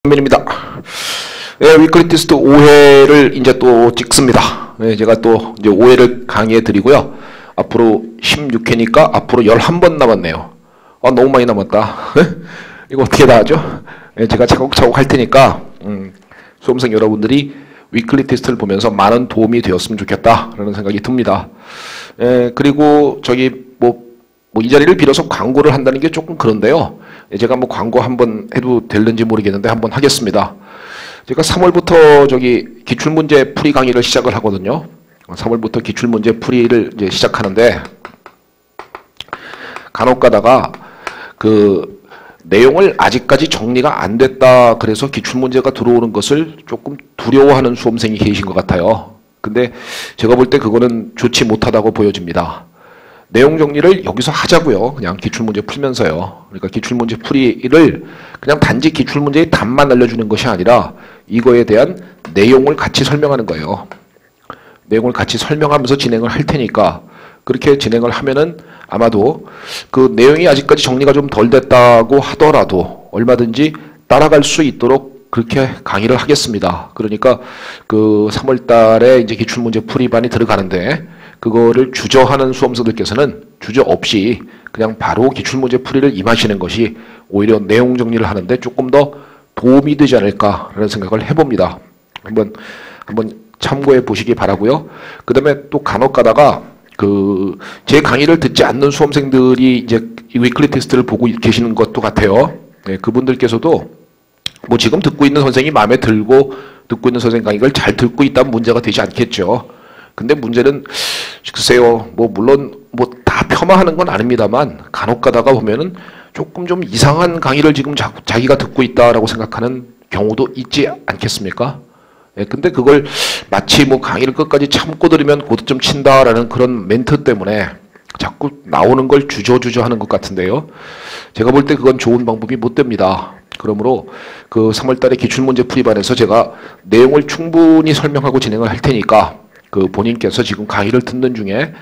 입니다. 예, 위클리 테스트 5회를 이제 또 찍습니다. 예, 제가 또 이제 5회를 강의해 드리고요. 앞으로 16회니까 앞으로 11번 남았네요. 너무 많이 남았다. 이거 어떻게 다 하죠? 예, 제가 차곡차곡 할 테니까, 수험생 여러분들이 위클리 테스트를 보면서 많은 도움이 되었으면 좋겠다라는 생각이 듭니다. 예, 그리고 저기 이 자리를 빌어서 광고를 한다는 게 조금 그런데요. 제가 광고 한번 해도 될는지 모르겠는데 한번 하겠습니다. 제가 3월부터 저기 기출문제 풀이 강의를 시작을 하거든요. 3월부터 기출문제 풀이를 이제 시작하는데 간혹 가다가 그 내용을 아직까지 정리가 안 됐다 그래서 기출문제가 들어오는 것을 조금 두려워하는 수험생이 계신 것 같아요. 근데 제가 볼 때 그거는 좋지 못하다고 보여집니다. 내용 정리를 여기서 하자고요. 그냥 기출문제 풀면서요. 그러니까 기출문제 풀이를 그냥 단지 기출문제의 답만 알려주는 것이 아니라 이거에 대한 내용을 같이 설명하는 거예요. 내용을 같이 설명하면서 진행을 할 테니까 그렇게 진행을 하면은 아마도 그 내용이 아직까지 정리가 좀 덜 됐다고 하더라도 얼마든지 따라갈 수 있도록 그렇게 강의를 하겠습니다. 그러니까 그 3월 달에 이제 기출문제 풀이반이 들어가는데 그거를 주저하는 수험생들께서는 주저 없이 그냥 바로 기출문제 풀이를 임하시는 것이 오히려 내용 정리를 하는데 조금 더 도움이 되지 않을까라는 생각을 해봅니다. 한번 참고해 보시기 바라고요. 그 다음에 또 간혹 가다가 제 강의를 듣지 않는 수험생들이 이제 이 위클리 테스트를 보고 계시는 것도 같아요. 네, 그분들께서도 지금 듣고 있는 선생님이 마음에 들고 듣고 있는 선생님 강의를 잘 듣고 있다면 문제가 되지 않겠죠. 근데 문제는 글쎄요, 물론 다 폄하하는 건 아닙니다만 간혹 가다가 보면은 조금 좀 이상한 강의를 지금 자기가 듣고 있다라고 생각하는 경우도 있지 않겠습니까? 예, 근데 그걸 마치 강의를 끝까지 참고 들으면 고득점 친다라는 그런 멘트 때문에 자꾸 나오는 걸 주저주저 하는 것 같은데요. 제가 볼 때 그건 좋은 방법이 못 됩니다. 그러므로 그 3월달에 기출문제 풀이반에서 제가 내용을 충분히 설명하고 진행을 할 테니까 그 본인께서 지금 강의를 듣는 중에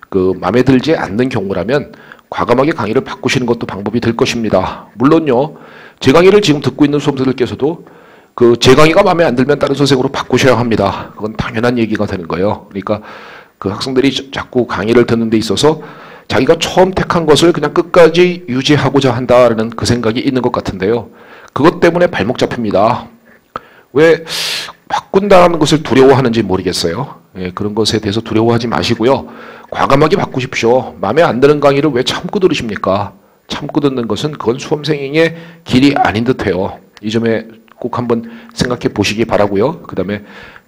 그 마음에 들지 않는 경우라면 과감하게 강의를 바꾸시는 것도 방법이 될 것입니다. 물론요, 제 강의를 지금 듣고 있는 수험생들께서도 제 강의가 마음에 안 들면 다른 선생으로 바꾸셔야 합니다. 그건 당연한 얘기가 되는 거예요. 그러니까 그 학생들이 자꾸 강의를 듣는 데 있어서 자기가 처음 택한 것을 그냥 끝까지 유지하고자 한다는 그 생각이 있는 것 같은데요. 그것 때문에 발목 잡힙니다. 왜 바꾼다는 것을 두려워하는지 모르겠어요. 예, 그런 것에 대해서 두려워하지 마시고요. 과감하게 바꾸십시오. 마음에 안 드는 강의를 왜 참고 들으십니까? 참고 듣는 것은 그건 수험생의 길이 아닌 듯해요. 이 점에 꼭 한번 생각해 보시기 바라고요. 그 다음에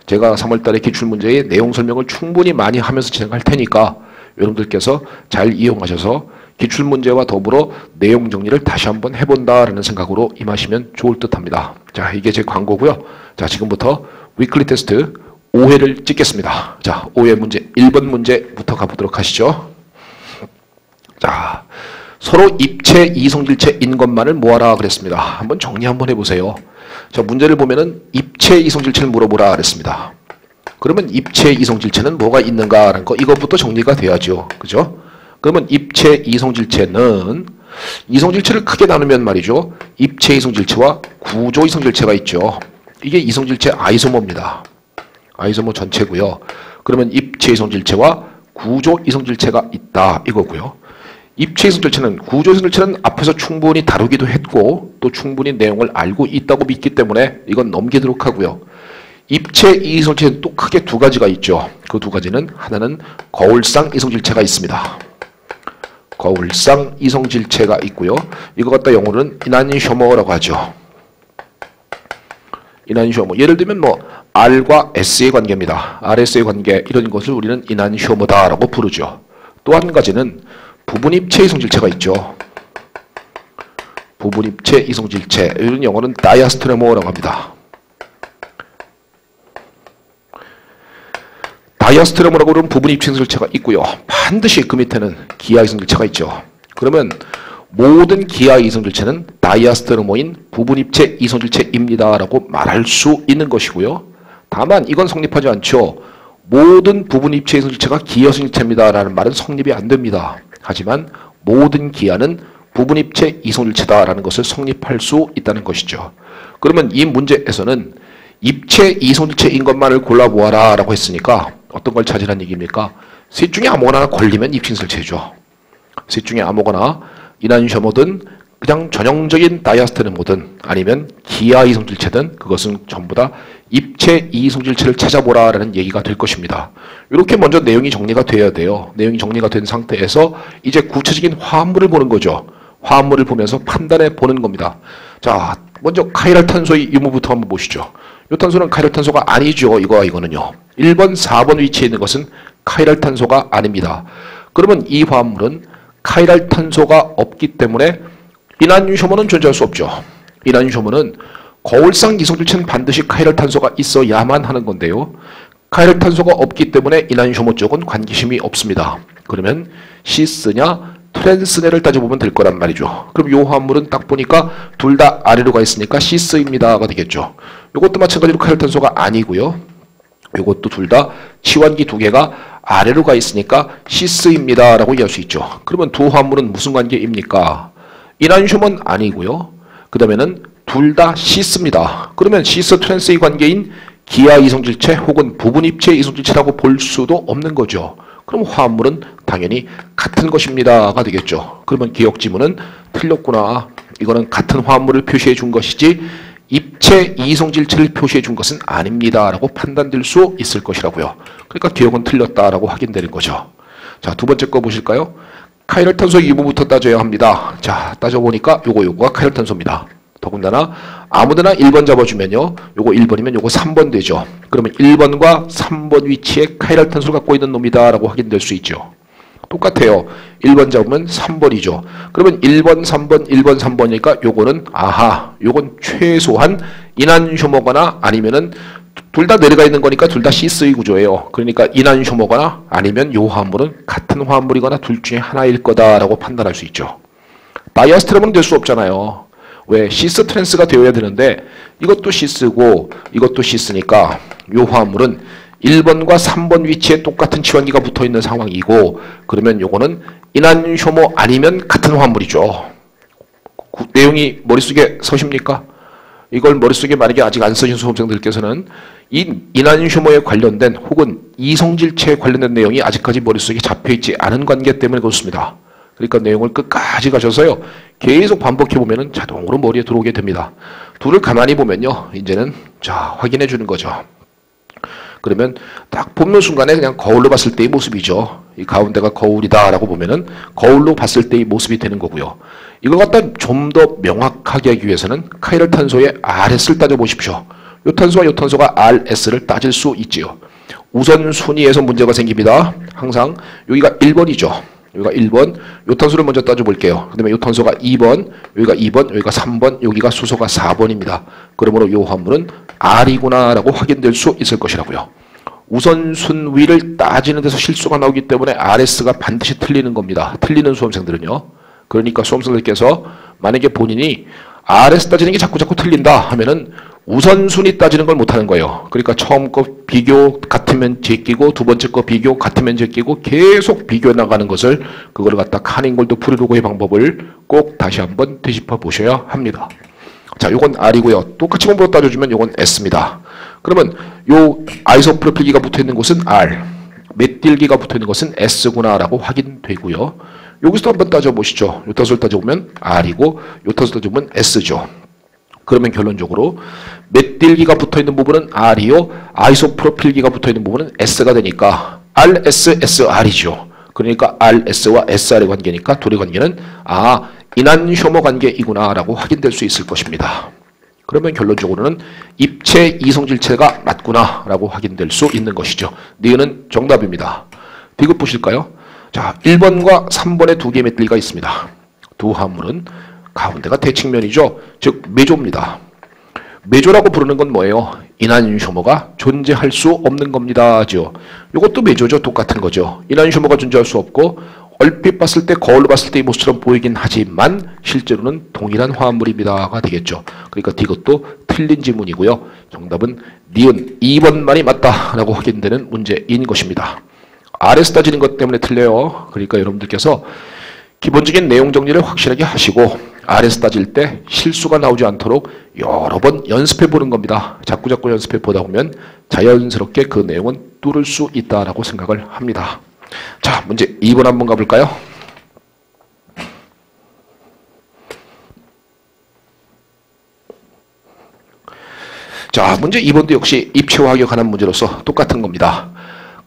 제가 3월달에 기출문제의 내용 설명을 충분히 많이 하면서 진행할 테니까 여러분들께서 잘 이용하셔서 기출문제와 더불어 내용 정리를 다시 한번 해본다라는 생각으로 임하시면 좋을 듯합니다. 자, 이게 제 광고고요. 자, 지금부터 위클리 테스트 5회를 찍겠습니다. 자, 5회 문제 1번 문제부터 가보도록 하시죠. 자, 서로 입체 이성질체인 것만을 모아라 그랬습니다. 한번 정리 한번 해보세요. 자, 문제를 보면은 입체 이성질체를 물어보라 그랬습니다. 그러면 입체 이성질체는 뭐가 있는가라는 거 이것부터 정리가 돼야죠. 그죠? 그러면 입체 이성질체는 이성질체를 크게 나누면 말이죠. 입체 이성질체와 구조 이성질체가 있죠. 이게 이성질체 아이소모입니다. 아이소모 전체고요. 그러면 입체 이성질체와 구조 이성질체가 있다 이거고요. 입체 이성질체는 구조 이성질체는 앞에서 충분히 다루기도 했고 또 충분히 내용을 알고 있다고 믿기 때문에 이건 넘기도록 하고요. 입체 이성질체는 또 크게 두 가지가 있죠. 그 두 가지는 하나는 거울상 이성질체가 있습니다. 거울상 이성질체가 있고요. 이거 갖다 영어로는 이난쇼머라고 하죠. 이난쇼머. 예를 들면 R과 S의 관계입니다. RS의 관계 이런 것을 우리는 이난쇼머다라고 부르죠. 또 한 가지는 부분입체 이성질체가 있죠. 부분입체 이성질체. 이런 영어는 다이아스트레모라고 합니다. 다이아스트레모라고 그러면 부분입체 이성질체가 있고요. 반드시 그 밑에는 기하 이성질체가 있죠. 그러면 모든 기하 이성질체는 다이아스트레모인 부분입체 이성질체입니다라고 말할 수 있는 것이고요. 다만 이건 성립하지 않죠. 모든 부분입체 이성질체가 기하 이성질체입니다라는 말은 성립이 안 됩니다. 하지만 모든 기하는 부분입체 이성질체다라는 것을 성립할 수 있다는 것이죠. 그러면 이 문제에서는 입체 이성질체인 것만을 골라보아라 라고 했으니까 어떤 걸 찾으라는 얘기입니까? 셋 중에 아무거나 걸리면 입칭설체죠. 셋 중에 아무거나 이난쇼모든 그냥 전형적인 다이아스테르모든 아니면 기하 이성질체든 그것은 전부 다 입체 이성질체를 찾아보라라는 얘기가 될 것입니다. 이렇게 먼저 내용이 정리가 돼야 돼요. 내용이 정리가 된 상태에서 이제 구체적인 화합물을 보는 거죠. 화합물을 보면서 판단해 보는 겁니다. 자, 먼저 카이랄 탄소의 유무부터 한번 보시죠. 이 탄소는 카이랄 탄소가 아니죠. 이거는요. 1번, 4번 위치에 있는 것은 카이랄 탄소가 아닙니다. 그러면 이 화합물은 카이랄 탄소가 없기 때문에 이난쇼모는 존재할 수 없죠. 이난쇼모는 거울상 이성질체는 반드시 카이랄 탄소가 있어야만 하는 건데요. 카이랄 탄소가 없기 때문에 이난쇼모 쪽은 관계심이 없습니다. 그러면 시스냐 트랜스네를 따져보면 될 거란 말이죠. 그럼 이 화합물은 딱 보니까 둘 다 아래로 가 있으니까 시스입니다가 되겠죠. 이것도 마찬가지로 카이랄 탄소가 아니고요. 이것도 둘 다 치환기 두 개가 아래로 가 있으니까 시스입니다 라고 얘기할 수 있죠. 그러면 두 화합물은 무슨 관계입니까? 이난쇼모는 아니고요. 그 다음에는 둘 다 시스입니다. 그러면 시스 트랜스의 관계인 기하 이성질체 혹은 부분 입체 이성질체라고 볼 수도 없는 거죠. 그럼 화합물은 당연히 같은 것입니다가 되겠죠. 그러면 기억 지문은 틀렸구나. 이거는 같은 화합물을 표시해 준 것이지 입체 이성질체를 표시해 준 것은 아닙니다 라고 판단될 수 있을 것이라고요. 그러니까 기억은 틀렸다라고 확인되는 거죠. 자, 두 번째 거 보실까요? 카이랄 탄소 유무부터 따져야 합니다. 자, 따져보니까 요거가 카이랄 탄소입니다. 더군다나 아무데나 1번 잡아주면요. 요거 1번이면 요거 3번 되죠. 그러면 1번과 3번 위치에 카이랄 탄소를 갖고 있는 놈이다 라고 확인될 수 있죠. 똑같아요. 1번 잡으면 3번이죠. 그러면 1번, 3번, 1번, 3번이니까 요거는 요건 최소한 이난쇼모거나 아니면은 둘 다 내려가 있는 거니까 둘 다 시스의 구조예요. 그러니까 이난쇼모거나 아니면 요 화합물은 같은 화합물이거나 둘 중에 하나일 거다라고 판단할 수 있죠. 다이아스테르몬은 될 수 없잖아요. 왜? 시스 트랜스가 되어야 되는데 이것도 시스고 이것도 시스니까 요 화합물은 1번과 3번 위치에 똑같은 치환기가 붙어있는 상황이고 그러면 요거는 이난쇼모 아니면 같은 화합물이죠. 내용이 머릿속에 서십니까? 이걸 머릿속에 만약에 아직 안 쓰신 수험생들께서는 이 이난쇼모에 관련된 혹은 이성질체에 관련된 내용이 아직까지 머릿속에 잡혀있지 않은 관계 때문에 그렇습니다. 그러니까 내용을 끝까지 가셔서요. 계속 반복해보면 자동으로 머리에 들어오게 됩니다. 둘을 가만히 보면요. 이제는 자 확인해 주는 거죠. 그러면 딱 보는 순간에 그냥 거울로 봤을 때의 모습이죠. 이 가운데가 거울이다 라고 보면은 거울로 봤을 때의 모습이 되는 거고요. 이걸 갖다 좀 더 명확하게 하기 위해서는 카이랄 탄소의 RS를 따져보십시오. 요 탄소와 요 탄소가 RS를 따질 수 있지요. 우선 순위에서 문제가 생깁니다. 항상 여기가 1번이죠. 여기가 1번, 요 탄소를 먼저 따져볼게요. 그 다음에 요 탄소가 2번, 여기가 2번, 여기가 3번, 여기가 수소가 4번입니다. 그러므로 요 화합물은 R이구나 라고 확인될 수 있을 것이라고요. 우선순위를 따지는 데서 실수가 나오기 때문에 RS가 반드시 틀리는 겁니다. 틀리는 수험생들은요. 그러니까 수험생들께서 만약에 본인이 RS 따지는 게 자꾸 틀린다 하면은 우선순위 따지는 걸 못하는 거예요. 그러니까 처음 거 비교 같으면 제끼고 두 번째 거 비교 같으면 제끼고 계속 비교해 나가는 것을 그걸 갖다 카닝골드 프리로그의 방법을 꼭 다시 한번 되짚어 보셔야 합니다. 자, 요건 R이고요. 똑같이 공부로 따져주면 요건 S입니다. 그러면 요 아이소프로필기가 붙어있는 곳은 R, 메틸기가 붙어있는 것은 S구나라고 확인되고요. 여기서도 한번 따져보시죠. 요 탄소를 따져보면 R이고 요 탄소를 따져보면 S죠. 그러면 결론적으로 메틸기가 붙어있는 부분은 R이요. 아이소프로필기가 붙어있는 부분은 S가 되니까 RS, SR이죠. 그러니까 RS와 SR의 관계니까 둘의 관계는 이난쇼모 관계이구나 라고 확인될 수 있을 것입니다. 그러면 결론적으로는 입체 이성질체가 맞구나 라고 확인될 수 있는 것이죠. 니은은 정답입니다. 디귿 보실까요? 자, 1번과 3번의 두 개의 메틸기가 있습니다. 두 화합물은 가운데가 대칭면이죠. 즉 메조입니다. 메조라고 부르는 건 뭐예요? 이난쇼모가 존재할 수 없는 겁니다. 이것도 메조죠. 똑같은 거죠. 이난쇼모가 존재할 수 없고 얼핏 봤을 때 거울로 봤을 때 이 모습처럼 보이긴 하지만 실제로는 동일한 화합물입니다가 되겠죠. 그러니까 이것도 틀린 지문이고요. 정답은 니은 2번만이 맞다라고 확인되는 문제인 것입니다. RS 따지는 것 때문에 틀려요. 그러니까 여러분들께서 기본적인 내용 정리를 확실하게 하시고 RS 따질 때 실수가 나오지 않도록 여러 번 연습해 보는 겁니다. 자꾸 연습해 보다 보면 자연스럽게 그 내용은 뚫을 수 있다라고 생각을 합니다. 자, 문제 2번 한번 가볼까요? 자, 문제 2번도 역시 입체화학에 관한 문제로서 똑같은 겁니다.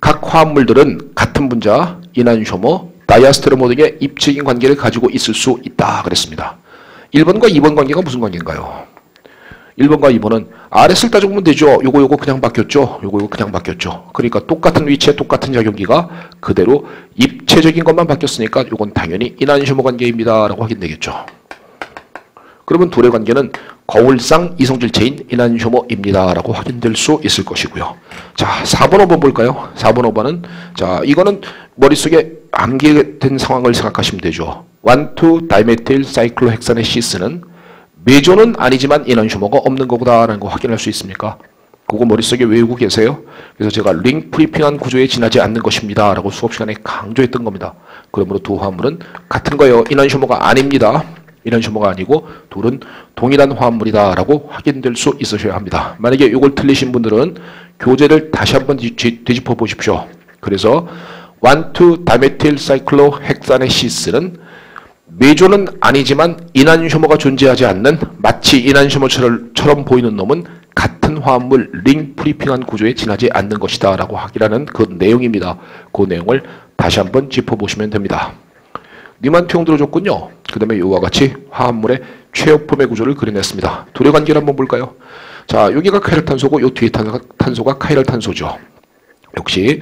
각 화합물들은 같은 분자, 이난쇼머, 다이아스테르모 등의 입체적인 관계를 가지고 있을 수 있다 그랬습니다. 1번과 2번 관계가 무슨 관계인가요? 1번과 2번은 RS를 따져보면 되죠. 요거 그냥 바뀌었죠. 요거 그냥 바뀌었죠. 그러니까 똑같은 위치에 똑같은 작용기가 그대로 입체적인 것만 바뀌었으니까 요건 당연히 이난쇼머 관계입니다 라고 확인되겠죠. 그러면 둘의 관계는 거울상 이성질체인 이난쇼머입니다 라고 확인될 수 있을 것이고요. 자, 4번 5번 볼까요? 4번 5번은 자, 이거는 머릿속에 암기된 상황을 생각하시면 되죠. 1,2-다이메틸 사이클로헥산의 시스는 메조는 아니지만 이난쇼머가 없는 거다라는 거 확인할 수 있습니까? 그거 머릿속에 외우고 계세요? 그래서 제가 링 프리핑한 구조에 지나지 않는 것입니다 라고 수업 시간에 강조했던 겁니다. 그러므로 두 화합물은 같은 거예요. 이난쇼머가 아닙니다. 이난쇼머가 아니고 둘은 동일한 화합물이다 라고 확인될 수 있으셔야 합니다. 만약에 이걸 틀리신 분들은 교재를 다시 한번 뒤집어 보십시오. 그래서 1,2-다이메틸 사이클로헥산의 시스는 메조는 아니지만 이난쇼머가 존재하지 않는 마치 이난쇼머처럼 보이는 놈은 같은 화합물 링 프리핑한 구조에 지나지 않는 것이다 라고 확인하는 그 내용입니다. 그 내용을 다시 한번 짚어보시면 됩니다. 니만트형 들어줬군요. 그 다음에 이와 같이 화합물의 최역폼의 구조를 그려냈습니다. 둘의 관계를 한번 볼까요? 자, 여기가 카이랄탄소고 요 뒤에 탄소가 카이랄탄소죠. 역시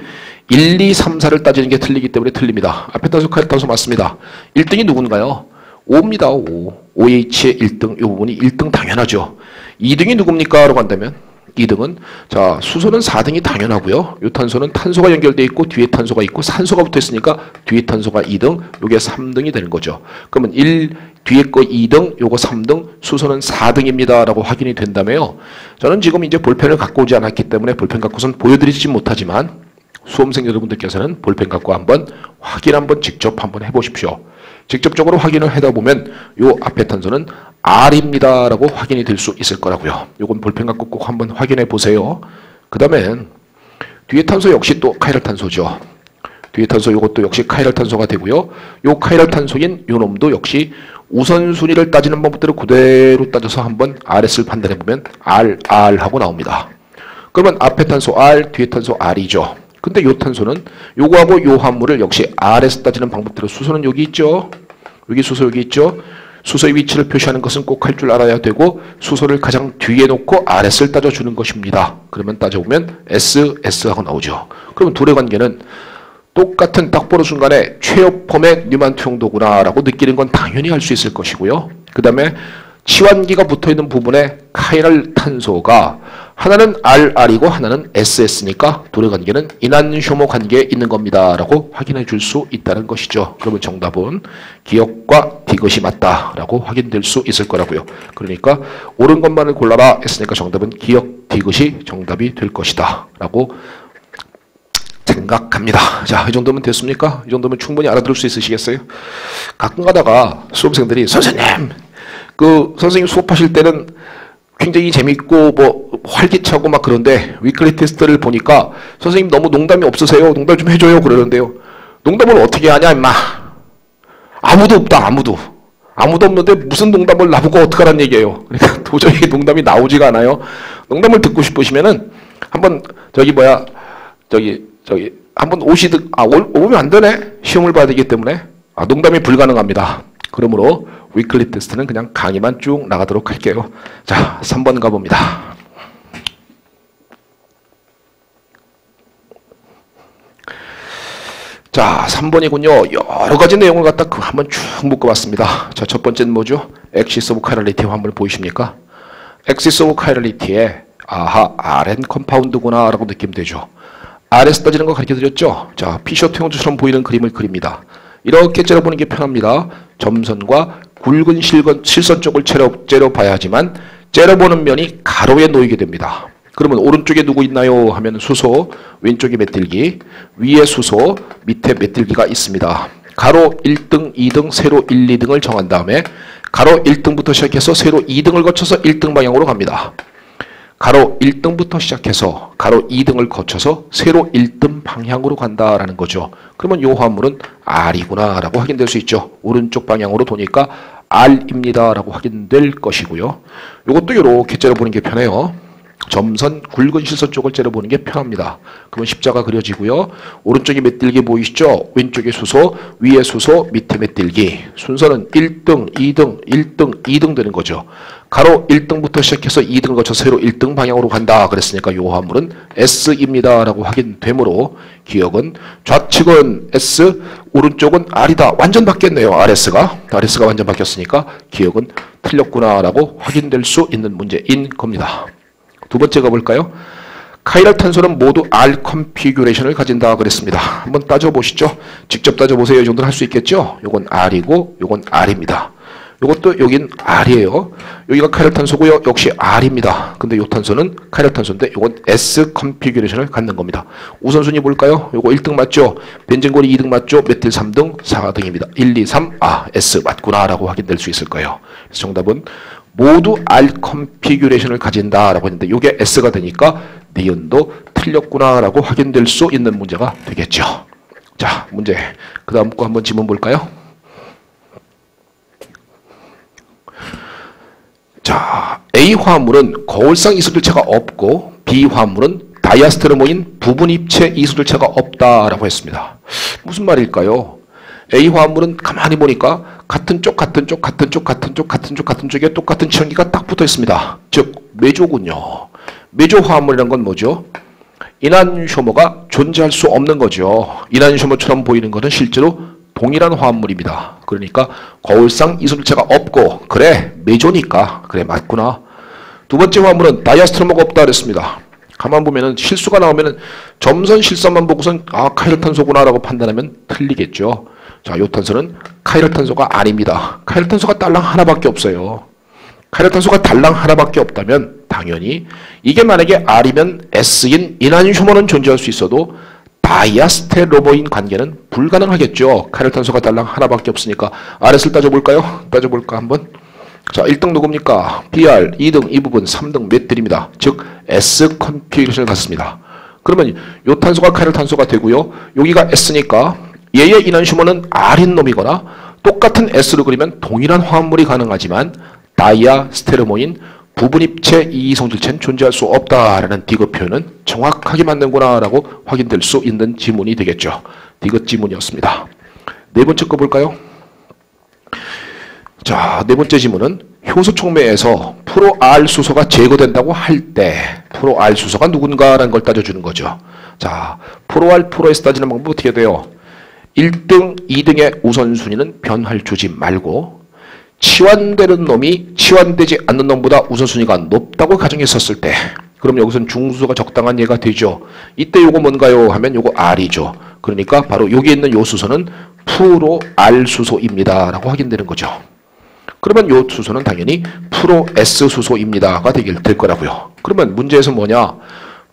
1, 2, 3, 4를 따지는 게 틀리기 때문에 틀립니다. 앞에 탄소 카이랄탄소 맞습니다. 1등이 누군가요? 5입니다. 5. OH의 1등, 이 부분이 1등 당연하죠. 2등이 누굽니까? 라고 한다면 2등은 자, 수소는 4등이 당연하고요. 이 탄소는 탄소가 연결되어 있고 뒤에 탄소가 있고 산소가 붙어 있으니까 뒤에 탄소가 2등, 요게 3등이 되는 거죠. 그러면 뒤에 거 2등, 요거 3등, 수소는 4등입니다 라고 확인이 된다며요. 저는 지금 이제 볼펜을 갖고 오지 않았기 때문에 볼펜 갖고서는 보여드리지 못하지만 수험생 여러분들께서는 볼펜 갖고 한번 확인 한번 직접 한번 해보십시오. 직접적으로 확인을 하다 보면 요 앞에 탄소는 R입니다 라고 확인이 될 수 있을 거라고요. 요건 볼펜 갖고 꼭 한번 확인해 보세요. 그 다음에 뒤에 탄소 역시 또 카이랄탄소죠. 뒤에 탄소 요것도 역시 카이랄탄소가 되고요. 요 카이랄탄소인 요 놈도 역시 우선순위를 따지는 방법대로 그대로 따져서 한번 RS를 판단해 보면 R 하고 나옵니다. 그러면 앞에 탄소 R, 뒤에 탄소 R이죠. 근데 요 탄소는 요거하고 요 화합물을 역시 RS 따지는 방법대로 수소는 여기 있죠. 여기 수소 여기 있죠. 수소의 위치를 표시하는 것은 꼭 할 줄 알아야 되고 수소를 가장 뒤에 놓고 RS를 따져주는 것입니다. 그러면 따져보면 SS하고 나오죠. 그러면 둘의 관계는 똑같은 딱 보는 순간에 최역폼의 뉴만트형도구나 라고 느끼는 건 당연히 알 수 있을 것이고요. 그 다음에 치환기가 붙어있는 부분에 카이랄탄소가 하나는 RR이고 하나는 SS니까 둘의 관계는 이난쇼머 관계에 있는 겁니다 라고 확인해 줄 수 있다는 것이죠. 그러면 정답은 기역과 디귿이 맞다 라고 확인될 수 있을 거라고요. 그러니까 옳은 것만을 골라라 했으니까 정답은 기역, 디귿이 정답이 될 것이다 라고 생각합니다. 자, 이 정도면 됐습니까? 이 정도면 충분히 알아들을 수 있으시겠어요? 가끔 가다가 수험생들이 선생님 선생님 수업하실 때는 굉장히 재밌고 활기차고 막 그런데 위클리 테스트를 보니까 선생님 너무 농담이 없으세요. 농담 좀 해줘요 그러는데요. 농담을 어떻게 하냐 임마. 아무도 없다. 아무도 없는데 무슨 농담을 나보고 어떡하란 얘기예요. 그러니까 도저히 농담이 나오지가 않아요. 농담을 듣고 싶으시면은 한번 한번 오면 안 되네. 시험을 봐야 되기 때문에 농담이 불가능합니다. 그러므로 위클리 테스트는 그냥 강의만 쭉 나가도록 할게요. 자, 3번 가봅니다. 자, 3번이군요. 여러 가지 내용을 갖다 한번 쭉 묶어봤습니다. 자, 첫 번째는 뭐죠? 액시스 오브 카이랄리티 한번 보이십니까? 액시스 오브 카이랄리티에 RN 컴파운드구나 라고 느끼면 되죠. RS 따지는 거 가르쳐드렸죠? 자, 피셔트 형처럼 보이는 그림을 그립니다. 이렇게 째려보는 게 편합니다. 점선과 굵은 실선 쪽을 째려봐야지만 째려보는 면이 가로에 놓이게 됩니다. 그러면 오른쪽에 누구 있나요? 하면 수소, 왼쪽에 메틸기, 위에 수소, 밑에 메틸기가 있습니다. 가로 1등, 2등, 세로 1, 2등을 정한 다음에 가로 1등부터 시작해서 세로 2등을 거쳐서 1등 방향으로 갑니다. 가로 1등부터 시작해서 가로 2등을 거쳐서 세로 1등 방향으로 간다라는 거죠. 그러면 이 화물은 R이구나 라고 확인될 수 있죠. 오른쪽 방향으로 도니까 R입니다 라고 확인될 것이고요. 이것도 이렇게 째려보는 게 편해요. 점선 굵은 실선 쪽을 째려보는 게 편합니다. 그러면 십자가 그려지고요. 오른쪽에 메들기 보이시죠? 왼쪽에 수소, 위에 수소, 밑에 메들기. 순서는 1등, 2등, 1등, 2등 되는 거죠. 가로 1등부터 시작해서 2등을 거쳐서 세로 1등 방향으로 간다 그랬으니까 이 화물은 S입니다 라고 확인되므로 기억은 좌측은 S, 오른쪽은 R이다. 완전 바뀌었네요. RS가 완전 바뀌었으니까 기억은 틀렸구나 라고 확인될 수 있는 문제인 겁니다. 두 번째 가볼까요? 카이랄 탄소는 모두 R 컨피규레이션을 가진다 그랬습니다. 한번 따져보시죠. 직접 따져보세요. 이 정도는 할 수 있겠죠? 요건 R이고 요건 R입니다. 요것도 여긴 R이에요. 여기가 카이랄 탄소고요. 역시 R입니다. 근데 요 탄소는 카이랄 탄소인데 요건 S 컨피규레이션을 갖는 겁니다. 우선순위 볼까요? 요거 1등 맞죠? 벤젠골이 2등 맞죠? 메틸 3등, 4등입니다. 1, 2, 3, S 맞구나 라고 확인될 수 있을 거예요. 그래서 정답은 모두 R 컨피규레이션을 가진다라고 했는데 이게 S가 되니까 니은도 틀렸구나라고 확인될 수 있는 문제가 되겠죠. 자, 문제. 그 다음 거 한번 지문 볼까요? 자, A 화물은 거울상 이소질체가 없고 B 화물은 다이아스테르모인 부분 입체 이소질체가 없다라고 했습니다. 무슨 말일까요? A 화물은 가만히 보니까 같은 쪽 같은 쪽에 똑같은 칠연기가 딱 붙어 있습니다. 즉 메조군요. 메조 화물이란 건 뭐죠? 이난쇼머가 존재할 수 없는 거죠. 이난쇼머처럼 보이는 것은 실제로 동일한 화합물입니다. 그러니까 거울상 이소질체가 없고 그래 메조니까 그래 맞구나. 두 번째 화물은 다이아스테르모가 없다 그랬습니다. 가만 보면은 실수가 나오면은 점선 실선만 보고선 카이랄 탄소구나 라고 판단하면 틀리겠죠. 자, 요 탄소는 카이랄 탄소가 아닙니다. 카이랄 탄소가 딸랑 하나밖에 없어요. 카이랄 탄소가 달랑 하나밖에 없다면 당연히 이게 만약에 R이면 S인 이난쇼머는 존재할 수 있어도 다이아스테르모인 관계는 불가능하겠죠. 카이랄 탄소가 달랑 하나밖에 없으니까 RS를 따져볼까요? 따져볼까 한번. 자, 1등 누굽니까? BR, 2등 이 부분, 3등 메틸입니다. 즉 S 컨피규레이션을 갖습니다. 그러면 요 탄소가 카이랄 탄소가 되고요. 여기가 S니까 얘의 이난쇼머는 R인 놈이거나 똑같은 S로 그리면 동일한 화합물이 가능하지만 다이아스테르모인 부분입체 이이성질체는 존재할 수 없다라는 디귿 표현은 정확하게 맞는구나 라고 확인될 수 있는 지문이 되겠죠. 디귿 지문이었습니다. 네 번째 거 볼까요? 자, 네 번째 지문은 효소 촉매에서 프로 R 수소가 제거된다고 할 때 프로 R 수소가 누군가라는 걸 따져주는 거죠. 자, 프로 R, 프로 S 따지는 방법 어떻게 돼요? 1등, 2등의 우선순위는 변할 주지 말고 치환되는 놈이 치환되지 않는 놈보다 우선순위가 높다고 가정했었을 때 그럼 여기서는 중수소가 적당한 예가 되죠. 이때 요거 뭔가요? 하면 요거 R이죠. 그러니까 바로 여기 있는 요 수소는 프로 R 수소입니다 라고 확인되는 거죠. 그러면 요 수소는 당연히 프로 S 수소입니다가 될 거라고요. 그러면 문제에서 뭐냐?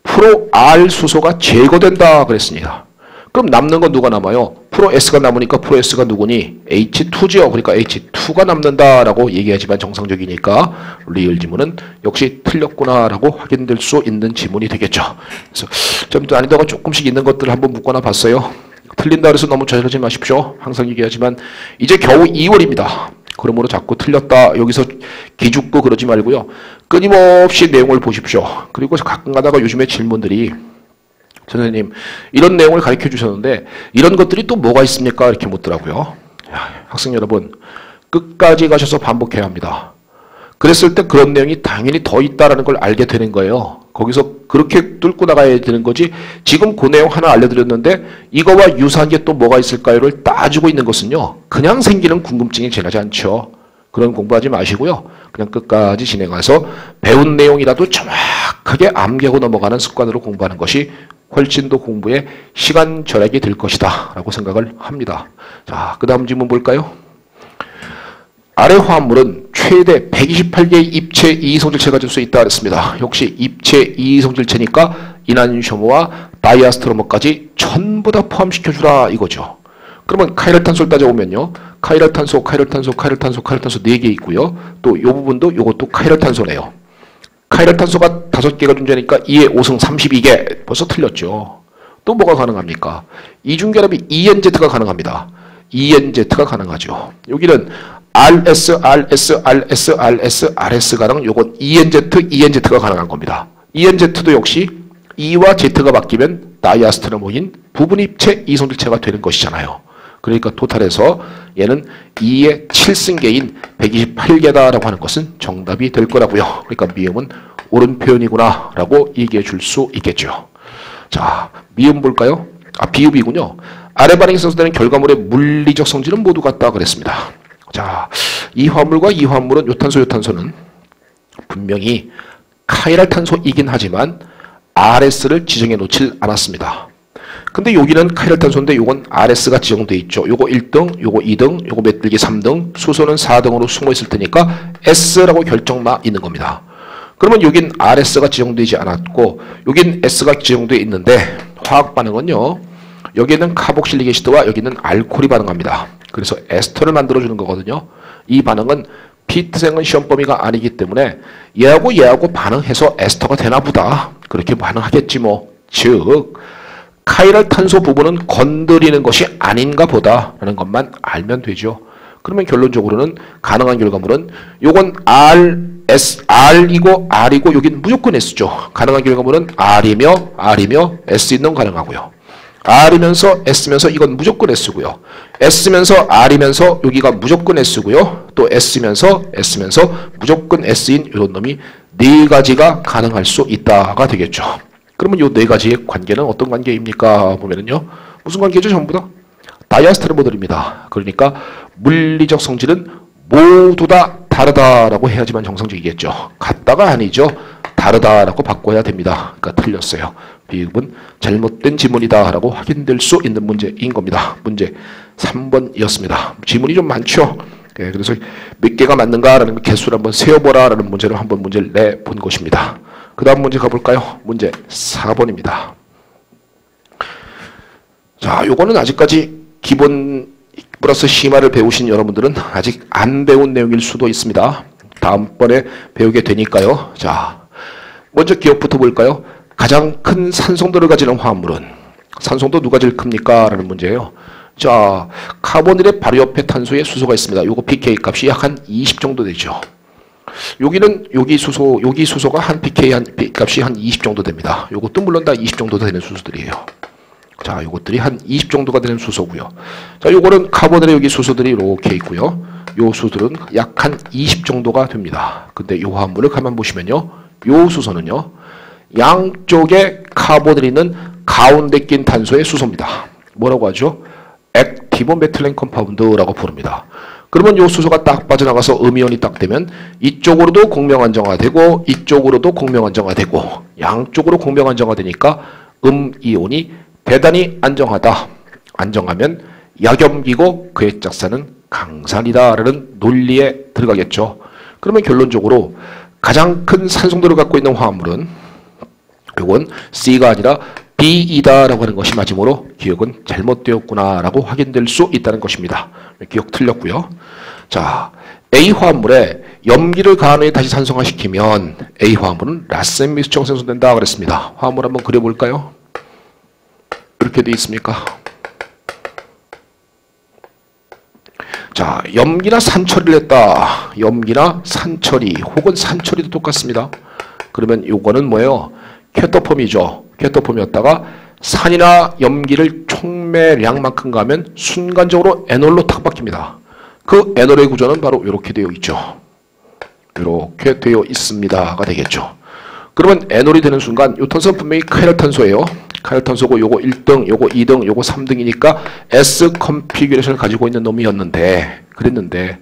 프로 R 수소가 제거된다 그랬습니다. 그럼 남는 건 누가 남아요? 프로 S가 남으니까 프로 S가 누구니? H2죠. 그러니까 H2가 남는다라고 얘기하지만 정상적이니까 리을 지문은 역시 틀렸구나라고 확인될 수 있는 지문이 되겠죠. 그래서 좀 난이도가 조금씩 있는 것들을 한번 묶거나 봤어요. 틀린다 그래서 너무 좌절하지 마십시오. 항상 얘기하지만 이제 겨우 2월입니다. 그러므로 자꾸 틀렸다 여기서 기죽고 그러지 말고요. 끊임없이 내용을 보십시오. 그리고 가끔 가다가 요즘에 질문들이 선생님 이런 내용을 가르쳐 주셨는데 이런 것들이 또 뭐가 있습니까? 이렇게 묻더라고요. 학생 여러분 끝까지 가셔서 반복해야 합니다. 그랬을 때 그런 내용이 당연히 더 있다라는 걸 알게 되는 거예요. 거기서 그렇게 뚫고 나가야 되는 거지 지금 그 내용 하나 알려드렸는데 이거와 유사한 게 또 뭐가 있을까요를 따지고 있는 것은요. 그냥 생기는 궁금증이 지나지 않죠. 그런 공부하지 마시고요. 그냥 끝까지 진행해서 배운 내용이라도 정확하게 암기하고 넘어가는 습관으로 공부하는 것이 훨씬 더 공부에 시간 절약이 될 것이다 라고 생각을 합니다. 자, 그 다음 질문 볼까요? 아래 화합물은 최대 128개의 입체 이이성질체가 가질 수 있다 그랬습니다. 역시 입체 이이성질체니까 이난쇼머와 다이아스테르모까지 전부 다 포함시켜주라 이거죠. 그러면 카이랄탄소를 따져보면요. 카이랄탄소 4개 있고요. 또 이 부분도 이것도 카이랄탄소네요. 카이랄탄소가 5개가 존재하니까 2의 5승 32개. 벌써 틀렸죠. 또 뭐가 가능합니까? 이중결합이 ENZ가 가능합니다. ENZ가 가능하죠. 여기는 RS 가능, 요건 ENZ가 가능한 겁니다. ENZ도 역시 E와 Z가 바뀌면 다이아스트로모인 부분입체 이성질체가 되는 것이잖아요. 그러니까 토탈에서 얘는 2의 7승계인 128개다라고 하는 것은 정답이 될 거라고요. 그러니까 미음은 옳은 표현이구나 라고 얘기해 줄 수 있겠죠. 자, 미음 볼까요? 비읍이군요. 아래 반응이 생성되는 결과물의 물리적 성질은 모두 같다 그랬습니다. 자, 이 화합물과 이 화합물은 요탄소는 분명히 카이랄탄소이긴 하지만 RS를 지정해 놓질 않았습니다. 근데 여기는 카이랄탄소인데 요건 RS가 지정되어 있죠. 요거 1등, 요거 2등, 요거 메뚜기 3등, 수소는 4등으로 숨어 있을 테니까 S라고 결정나 있는 겁니다. 그러면 여긴 RS가 지정되지 않았고 여긴 S가 지정되어 있는데 화학 반응은요. 여기는 카복실릭 애시드와 여기는 알코올이 반응합니다. 그래서 에스터를 만들어주는 거거든요. 이 반응은 피트생은 시험 범위가 아니기 때문에 얘하고 반응해서 에스터가 되나 보다. 그렇게 반응하겠지 뭐. 즉 카이랄탄소 부분은 건드리는 것이 아닌가 보다라는 것만 알면 되죠. 그러면 결론적으로는 가능한 결과물은 요건 R이고 여긴 무조건 S죠. 가능한 결과물은 R이며 S 있는 가능하고요. R이면서 S면서 이건 무조건 S고요. S면서 R이면서 여기가 무조건 S고요. 또 S면서 무조건 S인 이런 놈이 4가지가 가능할 수 있다가 되겠죠. 그러면 이 4가지의 관계는 어떤 관계입니까? 보면은요. 무슨 관계죠? 전부 다 다이아스트로모들입니다. 그러니까 물리적 성질은 모두 다 다르다라고 해야지만 정상적이겠죠. 같다가 아니죠. 다르다라고 바꿔야 됩니다. 그러니까 틀렸어요. 비읍은 잘못된 지문이다라고 확인될 수 있는 문제인 겁니다. 문제 3번이었습니다. 지문이 좀 많죠. 네, 그래서 몇 개가 맞는가라는 개수를 한번 세어보라라는 문제로 한번 문제를 내본 것입니다. 그 다음 문제 가볼까요? 문제 4번입니다. 자, 요거는 아직까지 기본 플러스 심화를 배우신 여러분들은 아직 안 배운 내용일 수도 있습니다. 다음번에 배우게 되니까요. 자, 먼저 기억부터 볼까요? 가장 큰 산성도를 가지는 화합물은 산성도 누가 제일 큽니까? 라는 문제예요. 자, 카보닐의 바로 옆에 탄소에 수소가 있습니다. 요거 pK 값이 약 한 20 정도 되죠. 여기는 여기 수소가 한 pK 값이 한 20 정도 됩니다. 요것도 물론 다 20 정도 되는 수소들이에요. 자, 요것들이 한 20 정도가 되는 수소고요. 자, 요거는 카보닐의 여기 수소들이 이렇게 있고요. 요 수소들은 약 한 20 정도가 됩니다. 근데 요 화합물을 가만 보시면요. 요 수소는요. 양쪽에 카보닐이 있는 가운데 낀 탄소의 수소입니다. 뭐라고 하죠? 액티브 메틸렌 컴파운드라고 부릅니다. 그러면 요 수소가 딱 빠져나가서 음이온이 딱 되면 이쪽으로도 공명 안정화되고 이쪽으로도 공명 안정화되고 양쪽으로 공명 안정화되니까 음이온이 대단히 안정하다. 안정하면 약염기고 그의 짝사는 강산이다라는 논리에 들어가겠죠. 그러면 결론적으로 가장 큰 산성도를 갖고 있는 화합물은 이건 C가 아니라 B이다라고 하는 것이 맞으므로 기억은 잘못되었구나라고 확인될 수 있다는 것입니다. 기억 틀렸고요. 자, A 화합물에 염기를 가한 후에 다시 산성화시키면 A 화합물은 라센 미수처럼 생성된다 그랬습니다. 화합물 한번 그려볼까요? 이렇게 되어 있습니까? 자, 염기나 산처리를 했다. 염기나 산처리 혹은 산처리도 똑같습니다. 그러면 요거는 뭐예요? 케토폼이죠. 케토폼이었다가 산이나 염기를 촉매량만큼 가면 순간적으로 에놀로 탁 바뀝니다. 그 에놀의 구조는 바로 이렇게 되어 있죠. 이렇게 되어 있습니다가 되겠죠. 그러면 에놀이 되는 순간 요 탄소는 분명히 카이랄탄소예요. 카이랄탄소고 요거 1등, 요거 2등, 요거 3등이니까 S 컨피규레이션을 가지고 있는 놈이었는데 그랬는데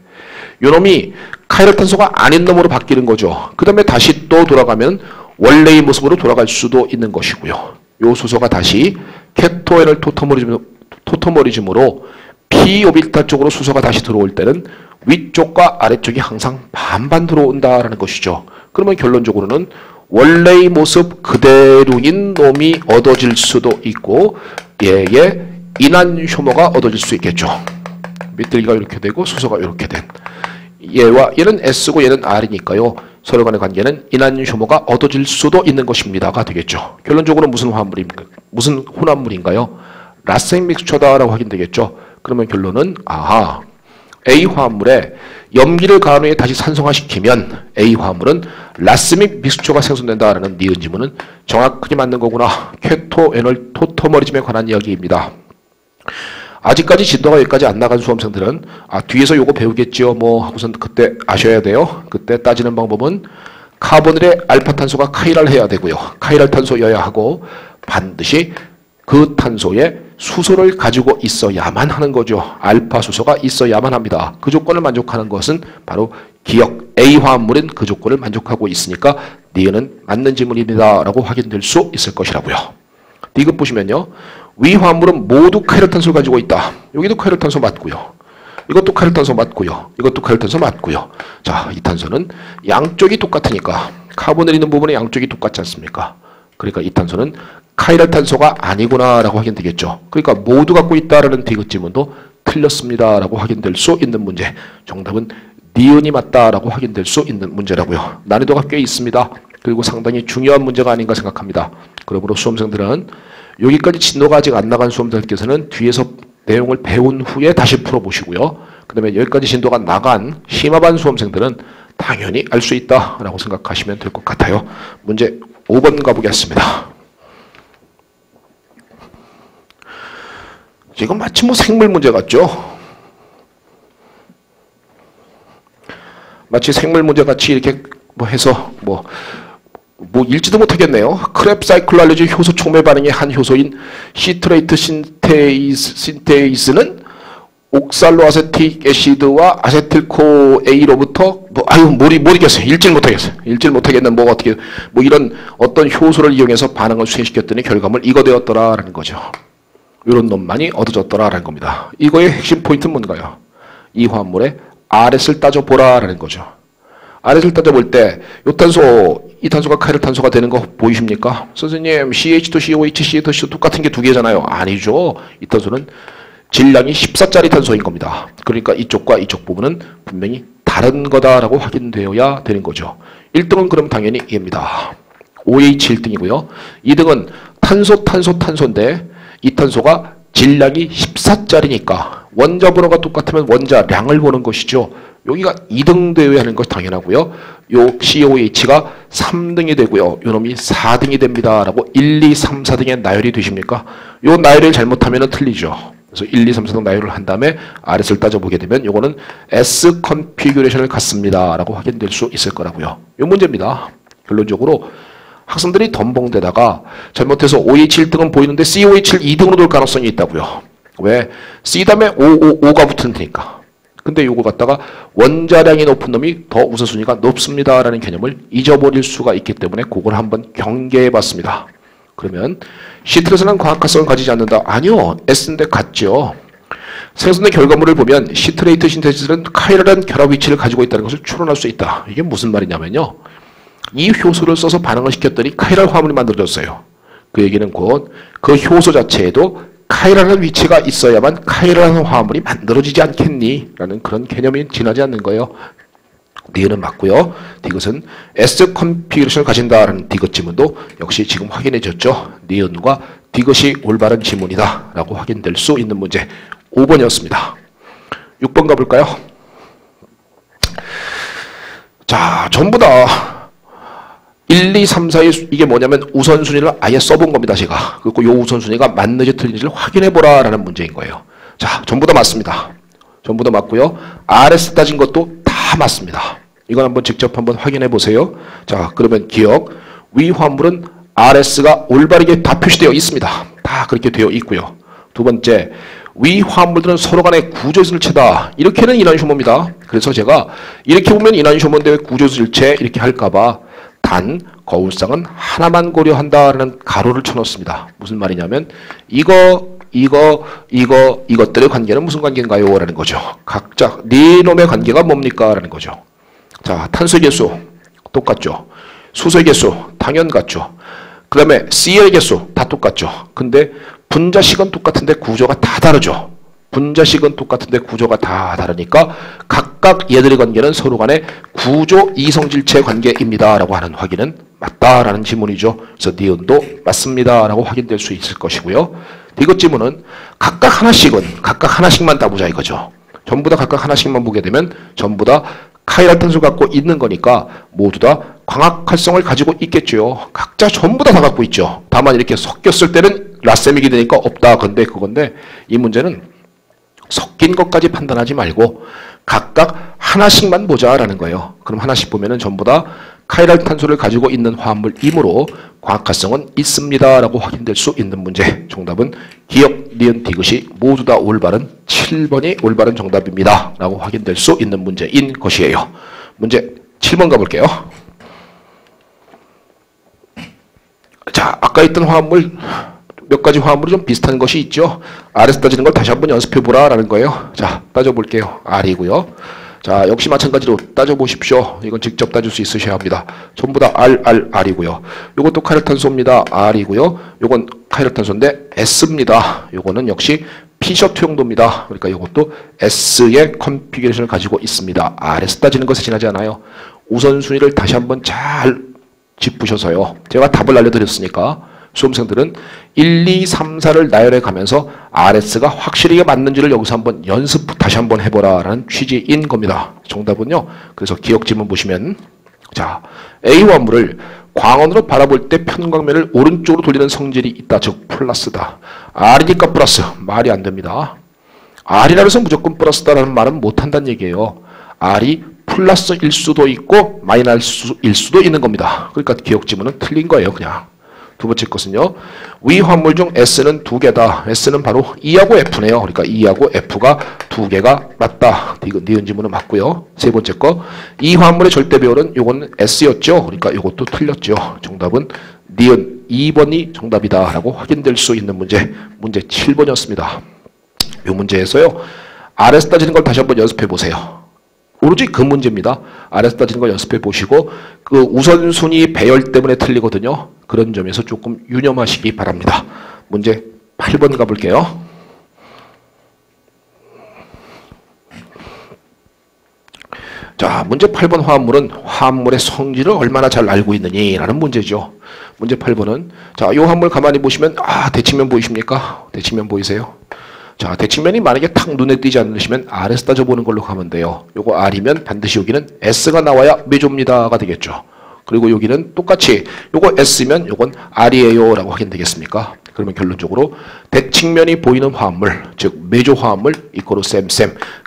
요 놈이 카이랄탄소가 아닌 놈으로 바뀌는 거죠. 그 다음에 다시 또 돌아가면 원래의 모습으로 돌아갈 수도 있는 것이고요. 요 수소가 다시 케토엔을 토토머리즘으로 P 오비탈 쪽으로 수소가 다시 들어올 때는 위쪽과 아래쪽이 항상 반반 들어온다라는 것이죠. 그러면 결론적으로는 원래의 모습 그대로인 놈이 얻어질 수도 있고 얘의 인환효모가 얻어질 수 있겠죠. 밑들기가 이렇게 되고 수소가 이렇게 된 얘와 얘는 S고 얘는 R이니까요. 서로 간의 관계는 인환효모가 얻어질 수도 있는 것입니다가 되겠죠. 결론적으로 무슨 화합물입니까? 무슨 혼합물인가요? 라센 믹스처다라고 확인되겠죠. 그러면 결론은 아하, A 화합물에 염기를 가한 후에 다시 산성화시키면 A 화합물은 라스믹 믹스처가 생성된다라는 니은 지문은 정확하게 맞는 거구나. 케토에놀 토터머리즘에 관한 이야기입니다. 아직까지 진도가 여기까지 안 나간 수험생들은 뒤에서 요거 배우겠지요 뭐 하고선 그때 아셔야 돼요. 그때 따지는 방법은 카보닐의 알파탄소가 카이랄해야 되고요. 카이랄 탄소여야 하고 반드시 그 탄소에 수소를 가지고 있어야만 하는 거죠. 알파 수소가 있어야만 합니다. 그 조건을 만족하는 것은 바로 기억 A 화합물은 그 조건을 만족하고 있으니까 니은은 맞는 지문입니다 라고 확인될 수 있을 것이라고요. 디귿 보시면요. 위 화합물은 모두 카이랄탄소를 가지고 있다. 여기도 카이랄탄소 맞고요. 이것도 카이랄탄소 맞고요. 이것도 카이랄탄소 맞고요. 자, 이 탄소는 양쪽이 똑같으니까 카본을 있는 부분에 양쪽이 똑같지 않습니까? 그러니까 이 탄소는 카이랄탄소가 아니구나 라고 확인되겠죠. 그러니까 모두 갖고 있다라는 디귿 지문도 틀렸습니다 라고 확인될 수 있는 문제. 정답은 니은이 맞다라고 확인될 수 있는 문제라고요. 난이도가 꽤 있습니다. 그리고 상당히 중요한 문제가 아닌가 생각합니다. 그러므로 수험생들은 여기까지 진도가 아직 안 나간 수험생들께서는 뒤에서 내용을 배운 후에 다시 풀어보시고요. 그 다음에 여기까지 진도가 나간 심화반 수험생들은 당연히 알 수 있다라고 생각하시면 될 것 같아요. 문제 5번 가보겠습니다. 이건 마치 뭐 생물 문제 같죠? 마치 생물 문제 같이 이렇게 뭐 해서 뭐 읽지도 못하겠네요. 크랩 사이클로알레지 효소 촉매 반응의 한 효소인 시트레이트 신테이스는 옥살로 아세틱 애시드와 아세틸코 A로부터 모르겠어요. 읽질 못하겠는 뭐 어떻게 뭐 이런 어떤 효소를 이용해서 반응을 수행시켰더니 결과물 이거 되었더라라는 거죠. 이런 놈만이 얻어졌더라라는 겁니다. 이거의 핵심 포인트는 뭔가요? 이 화합물의 RS를 따져보라라는 거죠. RS를 따져볼 때 이 탄소가 카이랄탄소가 되는 거 보이십니까? 선생님 CH2, COH, CH2 똑같은 게 두 개잖아요. 아니죠. 이 탄소는 질량이 14짜리 탄소인 겁니다. 그러니까 이쪽과 이쪽 부분은 분명히 다른 거다라고 확인되어야 되는 거죠. 1등은 그럼 당연히 얘입니다. OH 1등이고요. 2등은 탄소인데 이 탄소가 질량이 14짜리니까 원자 번호가 똑같으면 원자량을 보는 것이죠. 여기가 2등 되어야 하는 것이 당연하고요. 요 COH가 3등이 되고요. 요 놈이 4등이 됩니다. 라고 1, 2, 3, 4등의 나열이 되십니까? 요 나열을 잘못하면 틀리죠. 그래서 1, 2, 3, 4등 나열을 한 다음에 RS를 따져보게 되면 요거는 S 컨피규레이션을 갖습니다. 라고 확인될 수 있을 거라고요. 요 문제입니다. 결론적으로 학생들이 덤벙대다가 잘못해서 OH 1등은 보이는데 COH를 2등으로 돌 가능성이 있다고요. 왜? C 다음에 O가 붙은 테니까. 근데 요거 갖다가 원자량이 높은 놈이 더 우선순위가 높습니다라는 개념을 잊어버릴 수가 있기 때문에 그걸 한번 경계해 봤습니다. 그러면 시트레스는 광학화성을 가지지 않는다. 아니요. S인데 같죠. 생성된 결과물을 보면 시트레이트 신테시스는 카이랄한 결합 위치를 가지고 있다는 것을 추론할 수 있다. 이게 무슨 말이냐면요. 이 효소를 써서 반응을 시켰더니 카이랄 화합물이 만들어졌어요. 그 얘기는 곧 그 효소 자체에도 카이랄한 위치가 있어야만 카이랄한 화합물이 만들어지지 않겠니? 라는 그런 개념이 지나지 않는 거예요. 니은은 맞고요. 디귿은 S 컨피규레이션을 가진다라는 디귿 지문도 역시 지금 확인해졌죠. 니은과 디귿이 올바른 지문이다 라고 확인될 수 있는 문제 5번이었습니다. 6번 가볼까요? 자, 전부 다 1, 2, 3, 4의 이게 뭐냐면 우선순위를 아예 써본 겁니다. 제가. 그리고 이 우선순위가 맞는지 틀린지를 확인해보라 라는 문제인 거예요. 자, 전부 다 맞습니다. 전부 다 맞고요. RS 따진 것도 다 맞습니다. 이건 한번 직접 한번 확인해 보세요. 자, 그러면 기억. 위 화합물은 RS가 올바르게 다 표시되어 있습니다. 다 그렇게 되어 있고요. 두 번째, 위 화합물들은 서로 간의 구조질체다. 이렇게는 인환효모입니다. 그래서 제가 이렇게 보면 인환효모인데 왜 구조질체 이렇게 할까봐 단 거울상은 하나만 고려한다라는 가로를 쳐놓습니다. 무슨 말이냐면 이것들의 관계는 무슨 관계인가요? 라는 거죠. 각자 네 놈의 관계가 뭡니까? 라는 거죠. 자, 탄소의 개수 똑같죠. 수소의 개수 당연 같죠. 그 다음에 C의 개수 다 똑같죠. 근데 분자식은 똑같은데 구조가 다 다르죠. 분자식은 똑같은데 구조가 다 다르니까 각각 얘들의 관계는 서로 간의 구조 이성질체 관계입니다 라고 하는 확인은 맞다라는 지문이죠. 그래서 니은도 맞습니다 라고 확인될 수 있을 것이고요. 디귿 지문은 각각 하나씩만 따보자 이거죠. 전부 다 각각 하나씩만 보게 되면 전부 다 카이랄탄소 갖고 있는 거니까 모두 다 광학활성을 가지고 있겠죠. 각자 전부 다 갖고 있죠. 다만 이렇게 섞였을 때는 라셈이게 되니까 없다. 근데 그건데 이 문제는 섞인 것까지 판단하지 말고 각각 하나씩만 보자라는 거예요. 그럼 하나씩 보면은 전부 다 카이랄탄소를 가지고 있는 화합물이므로 광학활성은 있습니다 라고 확인될 수 있는 문제. 정답은 기역, 니은, 디귿이 모두 다 올바른 7번이 올바른 정답입니다 라고 확인될 수 있는 문제인 것이에요. 문제 7번 가볼게요. 자, 아까 있던 화합물 몇 가지 화합물이 좀 비슷한 것이 있죠. R에서 따지는 걸 다시 한번 연습해보라 라는 거예요. 자, 따져볼게요. R이고요. 자, 역시 마찬가지로 따져보십시오. 이건 직접 따질 수 있으셔야 합니다. 전부 다 R이고요. 요것도 카이랄탄소입니다. R이고요. 요건 카이랄탄소인데 S입니다. 요거는 역시 피셔트 용도입니다. 그러니까 이것도 S의 컨피규레이션을 가지고 있습니다. R에서 따지는 것에 지나지 않아요. 우선순위를 다시 한번 잘 짚으셔서요. 제가 답을 알려드렸으니까 수험생들은 1, 2, 3, 4를 나열해 가면서 RS가 확실히 맞는지를 여기서 한번 연습 다시 한번 해보라 라는 취지인 겁니다. 정답은요. 그래서 기억 지문 보시면 자, A 화물을 광원으로 바라볼 때 편광면을 오른쪽으로 돌리는 성질이 있다. 즉 플러스다. R이니까 플러스. 말이 안 됩니다. R이라 해서 무조건 플러스다라는 말은 못한다는 얘기예요. R이 플러스일 수도 있고 마이너스일 수도 있는 겁니다. 그러니까 기억 지문은 틀린 거예요. 그냥. 두 번째 것은요. 위 화물 중 S는 두 개다. S는 바로 E하고 F네요. 그러니까 E하고 F가 두 개가 맞다. 니은 지문은 맞고요. 세 번째 거. 이 화물의 절대 배열은 요거는 S였죠. 그러니까 요것도 틀렸죠. 정답은 니은 2번이 정답이다 라고 확인될 수 있는 문제. 문제 7번이었습니다. 요 문제에서요. R에서 따지는 걸 다시 한번 연습해 보세요. 오로지 그 문제입니다. R에서 따지는 걸 연습해 보시고 그 우선순위 배열 때문에 틀리거든요. 그런 점에서 조금 유념하시기 바랍니다. 문제 8번 가볼게요. 자, 문제 8번 화합물은 화합물의 성질을 얼마나 잘 알고 있느니 라는 문제죠. 문제 8번은 자, 이 화합물 가만히 보시면 대칭면 보이십니까? 대칭면 보이세요? 자, 대칭면이 만약에 탁 눈에 띄지 않으시면 R에서 따져보는 걸로 가면 돼요. 요거 R이면 반드시 여기는 S가 나와야 메조입니다가 되겠죠. 그리고 여기는 똑같이 요거 S면 요건 R이에요 라고 확인되겠습니까? 그러면 결론적으로 대칭면이 보이는 화합물, 즉 메조 화합물 이코로 쌤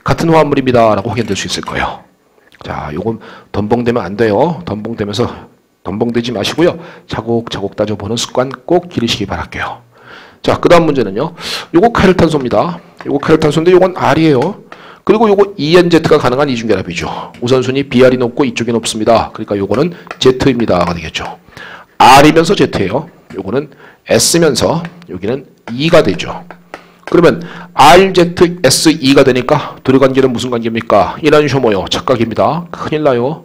같은 화합물입니다 라고 확인될 수 있을 거예요. 자, 요건 덤벙되면 안 돼요. 덤벙되지 마시고요. 차곡차곡 따져보는 습관 꼭 기르시기 바랄게요. 자, 그 다음 문제는요. 요거 카이랄탄소입니다. 요거 카이랄탄소인데 요건 R이에요. 그리고 요거 ENZ가 가능한 이중결합이죠. 우선순위 BR이 높고 이쪽이 높습니다. 그러니까 요거는 Z입니다가 되겠죠. R이면서 Z예요. 요거는 S면서 여기는 E가 되죠. 그러면 RZSE가 되니까 둘의 관계는 무슨 관계입니까? 이난쇼모요. 착각입니다. 큰일 나요.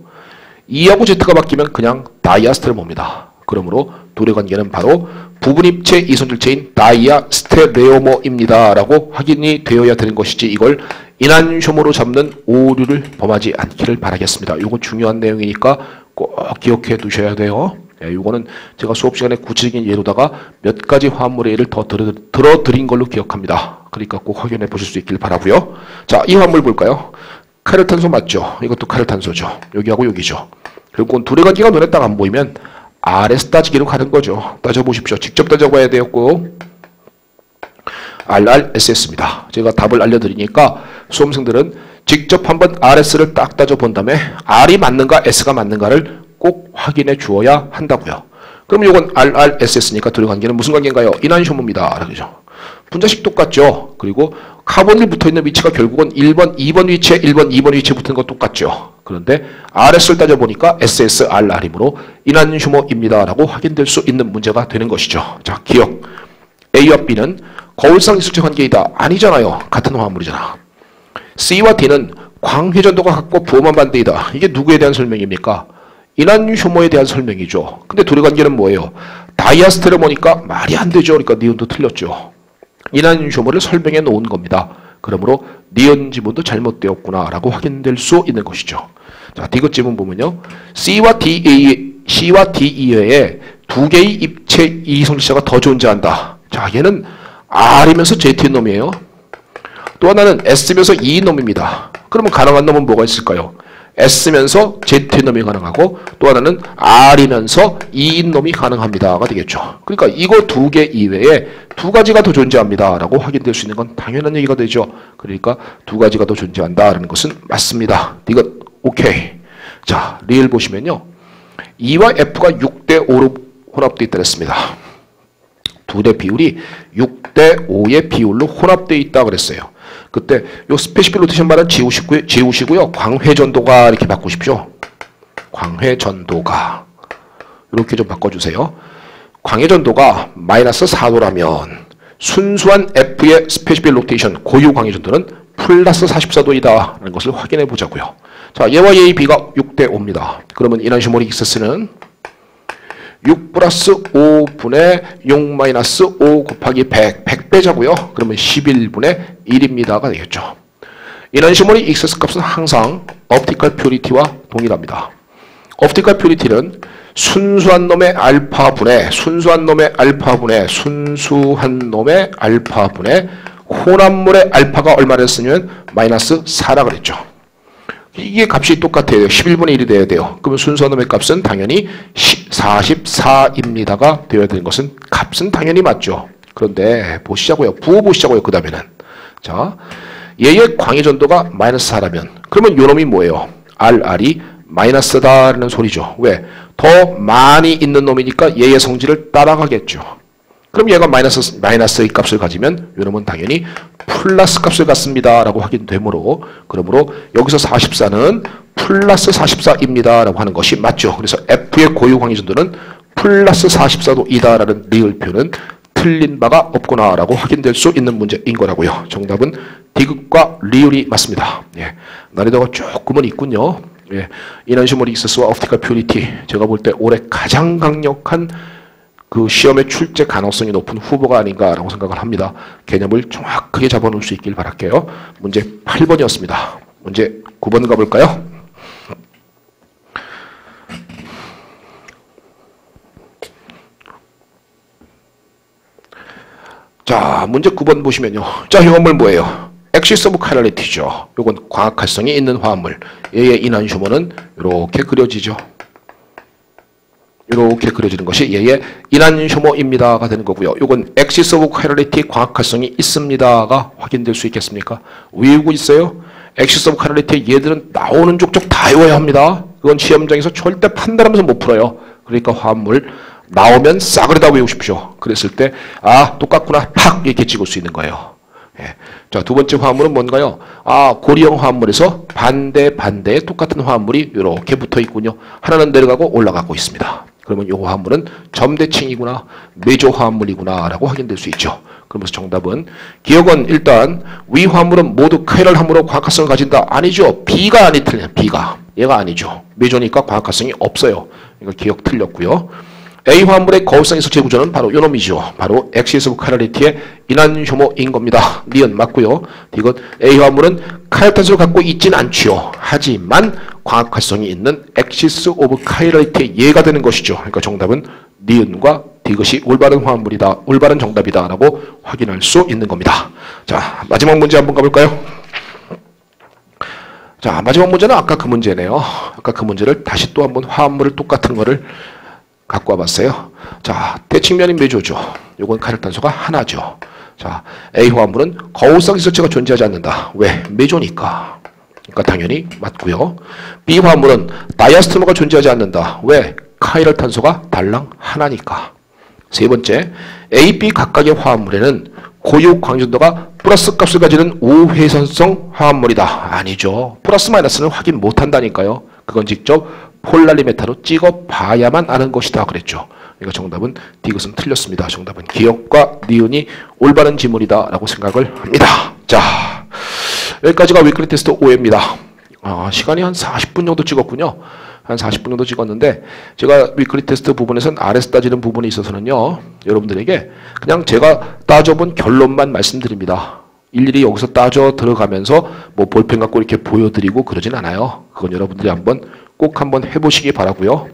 E하고 Z가 바뀌면 그냥 다이아스테레모입니다. 그러므로 둘의 관계는 바로 부분입체 이선질체인 다이아스테레오모입니다 라고 확인이 되어야 되는 것이지 이걸 이난쇼모로 잡는 오류를 범하지 않기를 바라겠습니다. 이거 중요한 내용이니까 꼭 기억해 두셔야 돼요. 이거는 제가 수업 시간에 구체적인 예로다가 몇 가지 화합물의 예를 더 들어드린 걸로 기억합니다. 그러니까 꼭 확인해 보실 수 있길 바라고요. 자, 이 화합물 볼까요? 카이랄탄소 맞죠? 이것도 카이랄탄소죠. 여기하고 여기죠. 그리고 둘의 관계가 눈에 딱 안 보이면 R에서 따지기로 가는 거죠. 따져보십시오. 직접 따져봐야 되었고 RRSS입니다. 제가 답을 알려드리니까 수험생들은 직접 한번 RS를 딱 따져본 다음에 R이 맞는가 S가 맞는가를 꼭 확인해 주어야 한다고요. 그럼 이건 RRSS니까 둘의 관계는 무슨 관계인가요? 이난쇼모입니다. 그러죠. 분자식 똑같죠. 그리고 카본이 붙어있는 위치가 결국은 1번, 2번 위치에 1번, 2번 위치에 붙은 거 똑같죠. 그런데 RS를 따져보니까 SSRR이므로 이난쇼모입니다 라고 확인될 수 있는 문제가 되는 것이죠. 자, 기억. A와 B는 거울상 이수체 관계이다. 아니잖아요. 같은 화합물이잖아. C와 D는 광회전도가 같고 부호만 반대이다. 이게 누구에 대한 설명입니까? 이난쇼모에 대한 설명이죠. 근데 둘의 관계는 뭐예요? 다이아스테레모니까 말이 안 되죠. 그러니까 니은도 틀렸죠. 이난쇼모를 설명해 놓은 겁니다. 그러므로 니은 지문도 잘못되었구나라고 확인될 수 있는 것이죠. 자, 디귿 지문 보면요. C와 D 이외에 두 개의 입체 이성질체가 더 존재한다. 자, 얘는 R이면서 Z인 놈이에요. 또 하나는 S면서 E인 놈입니다. 그러면 가능한 놈은 뭐가 있을까요? S면서 Z인 놈이 가능하고 또 하나는 R이면서 E인 놈이 가능합니다가 되겠죠. 그러니까 이거 두 개 이외에 두 가지가 더 존재합니다 라고 확인될 수 있는 건 당연한 얘기가 되죠. 그러니까 두 가지가 더 존재한다라는 것은 맞습니다. 이거 오케이. 자, 리을 보시면요. E와 F가 6대5로 혼합되어 있다 그랬습니다. 두 대 비율이 6대5의 비율로 혼합되어 있다 그랬어요. 그때 요 스페시필 로테이션 발은 지우시고요. 광회전도가 이렇게 바꾸십시오. 광회전도가 이렇게 좀 바꿔주세요. 광회전도가 마이너스 4도라면 순수한 F의 스페시필 로테이션 고유 광회전도는 플러스 44도이다 라는 것을 확인해 보자고요. 자, 얘와 얘의 B가 6대5입니다. 그러면 이난시모리 익세스는 6 플러스 5분의 6 마이너스 5 곱하기 100, 100 빼자고요. 그러면 11분의 1입니다가 되겠죠. 이난시모리 익세스 값은 항상 옵티컬 퓨리티와 동일합니다. 옵티컬 퓨리티는 순수한 놈의 알파분의 혼합물의 알파가 얼마랬으면 마이너스 4라 그랬죠. 이게 값이 똑같아요. 11분의 1이 돼야 돼요. 그러면 순수한 놈의 값은 당연히 44입니다가 되어야 되는 것은 값은 당연히 맞죠. 그런데 보시자고요. 부호 보시자고요. 그 다음에는. 자, 얘의 광해전도가 마이너스 4라면 그러면 요 놈이 뭐예요? RR이 마이너스다라는 소리죠. 왜? 더 많이 있는 놈이니까 얘의 성질을 따라가겠죠. 그럼 얘가 마이너스의 값을 가지면 요놈은 당연히 플러스 값을 갖습니다 라고 확인되므로 그러므로 여기서 44는 플러스 44입니다 라고 하는 것이 맞죠. 그래서 F의 고유 광해전도는 플러스 44도이다 라는 리을 표는 틀린 바가 없구나 라고 확인될 수 있는 문제인 거라고요. 정답은 디귿과 리을이 맞습니다. 예, 난이도가 조금은 있군요. 예, 이난시모리 익세스와 옵티컬 퓨리티 제가 볼 때 올해 가장 강력한 그 시험의 출제 가능성이 높은 후보가 아닌가라고 생각을 합니다. 개념을 정확하게 잡아놓을 수 있길 바랄게요. 문제 8번이었습니다. 문제 9번 가볼까요? 자, 문제 9번 보시면요. 자, 이 화합물 뭐예요? 액시스 오브 카이랄리티죠. 요건 광학활성이 있는 화합물. 얘의 이난슈머는 이렇게 그려지죠. 이렇게 그려지는 것이 얘의 이난쇼모입니다가 되는 거고요. 이건 엑시스 오브 카이랄리티 광학활성이 있습니다가 확인될 수 있겠습니까? 외우고 있어요. 엑시스 오브 카이랄리티 얘들은 나오는 족족 다 외워야 합니다. 그건 시험장에서 절대 판단하면서 못 풀어요. 그러니까 화합물 나오면 싸그리 다 외우십시오. 그랬을 때 아 똑같구나 팍 이렇게 찍을 수 있는 거예요. 예. 자, 두 번째 화합물은 뭔가요? 아, 고리형 화합물에서 반대에 똑같은 화합물이 이렇게 붙어 있군요. 하나는 내려가고 올라가고 있습니다. 그러면 이 화합물은 점대칭이구나, 메조 화합물이구나 라고 확인될 수 있죠. 그러면서 정답은 기억은 일단 위 화합물은 모두 카이랄 함으로 광학활성을 가진다. 아니죠. B가 아니 틀려. B가. 얘가 아니죠. 메조니까 광학활성이 없어요. 그러니까 기억 틀렸고요. A 화합물의 거울성 이성체 구조는 바로 요 놈이죠. 바로 엑시스 오브 카이랄리티의 이난쇼모인 겁니다. 니은 맞고요. 이것 A 화합물은 카이랄탄소를 갖고 있진 않지요. 하지만 광학활성이 있는 엑시스 오브 카이랄리티의 예가 되는 것이죠. 그러니까 정답은 니은과 디귿이 올바른 화합물이다. 올바른 정답이다 라고 확인할 수 있는 겁니다. 자, 마지막 문제 한번 가볼까요? 자, 마지막 문제는 아까 그 문제네요. 아까 그 문제를 다시 또 한번 화합물을 똑같은 거를 갖고 와봤어요. 자, 대칭면인 메조죠. 요건 카이랄탄소가 하나죠. 자, A 화합물은 거울성 이성체가 존재하지 않는다. 왜? 메조니까. 그러니까 당연히 맞고요. B 화합물은 다이아스토머가 존재하지 않는다. 왜? 카이랄탄소가 달랑 하나니까. 세 번째, A, B 각각의 화합물에는 고유 광전도가 플러스 값을 가지는 우회선성 화합물이다. 아니죠. 플러스 마이너스는 확인 못한다니까요. 그건 직접 폴라리메타로 찍어봐야만 아는 것이다 그랬죠. 그러니까 정답은 디귿은 틀렸습니다. 정답은 기억과 니은이 올바른 지문이다 라고 생각을 합니다. 자, 여기까지가 위클리 테스트 5회입니다. 시간이 한 40분 정도 찍었군요. 한 40분 정도 찍었는데 제가 위클리 테스트 부분에서는 RS 따지는 부분에 있어서는요. 여러분들에게 그냥 제가 따져본 결론만 말씀드립니다. 일일이 여기서 따져 들어가면서 뭐 볼펜 갖고 이렇게 보여드리고 그러진 않아요. 그건 여러분들이 꼭 한번 해보시기 바라고요.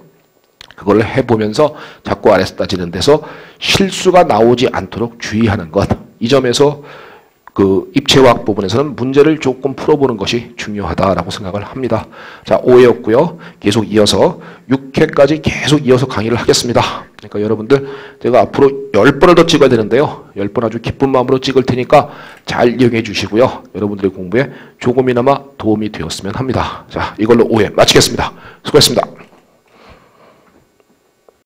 그걸 해보면서 자꾸 RS 따지는 데서 실수가 나오지 않도록 주의하는 것. 이 점에서 그 입체화학 부분에서는 문제를 조금 풀어보는 것이 중요하다라고 생각을 합니다. 자, 5회였고요. 계속 이어서 6회까지 계속 이어서 강의를 하겠습니다. 그러니까 여러분들 제가 앞으로 10번을 더 찍어야 되는데요. 10번 아주 기쁜 마음으로 찍을 테니까 잘 이용해 주시고요. 여러분들의 공부에 조금이나마 도움이 되었으면 합니다. 자, 이걸로 5회 마치겠습니다. 수고했습니다.